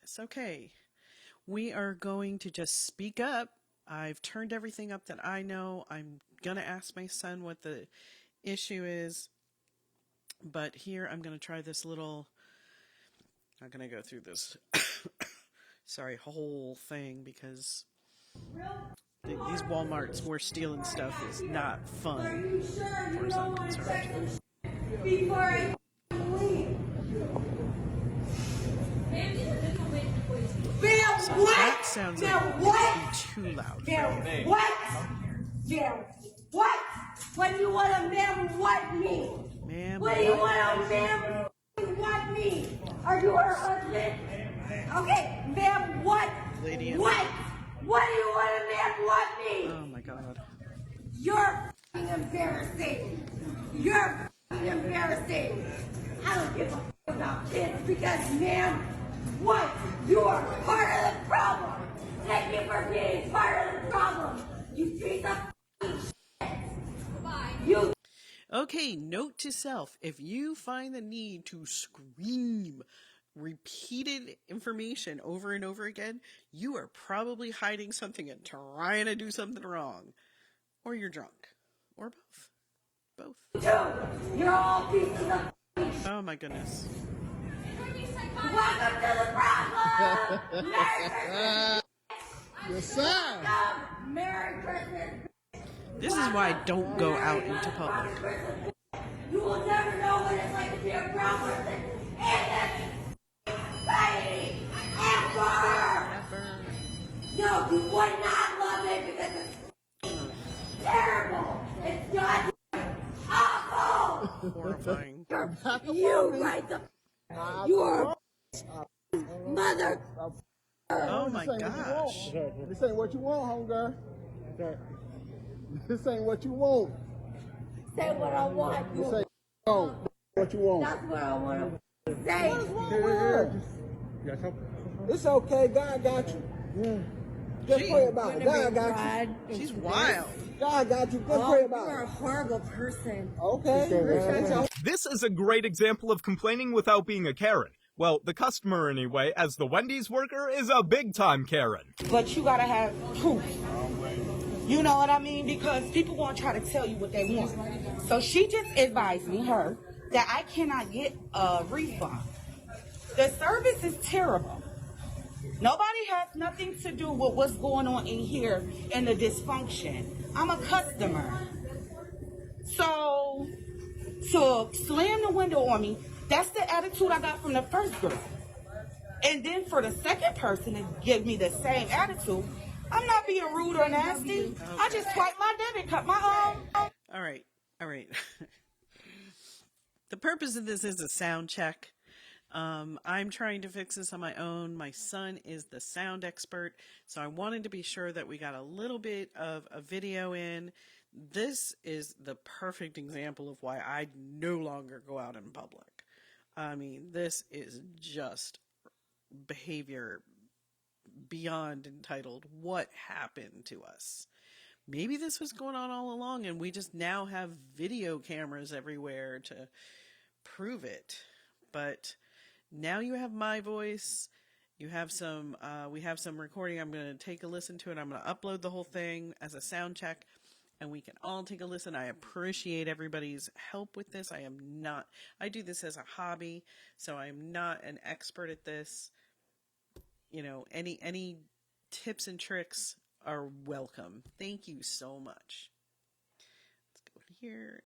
It's okay. We are going to just speak up. I've turned everything up that I know. I'm going to ask my son what the issue is. But here I'm going to try this little, I'm going to go through this, sorry, whole thing because these Walmarts where stealing stuff is not fun for some concerned. Before I leave. So that sounds like it might be too loud for you. What? What? What do you want a ma'am what mean? Ma'am, what do you want a ma'am what mean? Are you her husband? Okay, ma'am what? Lady what? What do you want a ma'am what mean? Oh my God. You're embarrassing. You're embarrassing. I don't give a about kids because, ma'am, what? You are part of the problem. Thank you for being part of the problem. You piece of shit. You. Okay, note to self, if you find the need to scream repeated information over and over again, you are probably hiding something and trying to do something wrong. Or you're drunk. Or both. Both. You're all pieces of shit. Oh my goodness. Welcome to the problem. Merry Christmas. Yes, sir. Merry Christmas. This is why I don't go out into public. You will never know what it's like to be a brown person in this society ever. No, you would not love it because it's terrible. It's not awful. Horrifying. You right the your mother. Oh my gosh. This ain't what you want, homegirl. This ain't what you want. Say what I want. This ain't what you want. That's what I want to say. It's okay. God got you. Just pray about it. God got you. She's wild. God got you. Just pray about it. You're a horrible person. Okay. This is a great example of complaining without being a Karen. Well, the customer anyway, as the Wendy's worker, is a big-time Karen. But you gotta have proof. You know what I mean? Because people gonna try to tell you what they want. So she just advised me, that I cannot get a refund. The service is terrible. Nobody has nothing to do with what's going on in here and the dysfunction. I'm a customer. So, to slam the window on me, that's the attitude I got from the first girl. And then for the second person to give me the same attitude, I'm not being rude or nasty. Okay. I just swipe my debit card, All right. The purpose of this is a sound check. I'm trying to fix this on my own. My son is the sound expert, so I wanted to be sure that we got a little bit of a video in. This is the perfect example of why I no longer go out in public. I mean, this is just behavior beyond entitled. What happened to us? Maybe this was going on all along and we just now have video cameras everywhere to prove it. But now you have my voice. You have some, we have some recording. I'm going to take a listen to it. I'm going to upload the whole thing as a sound check and we can all take a listen. I appreciate everybody's help with this. I do this as a hobby, so I'm not an expert at this. You know, any tips and tricks are welcome. Thank you so much. Let's go here.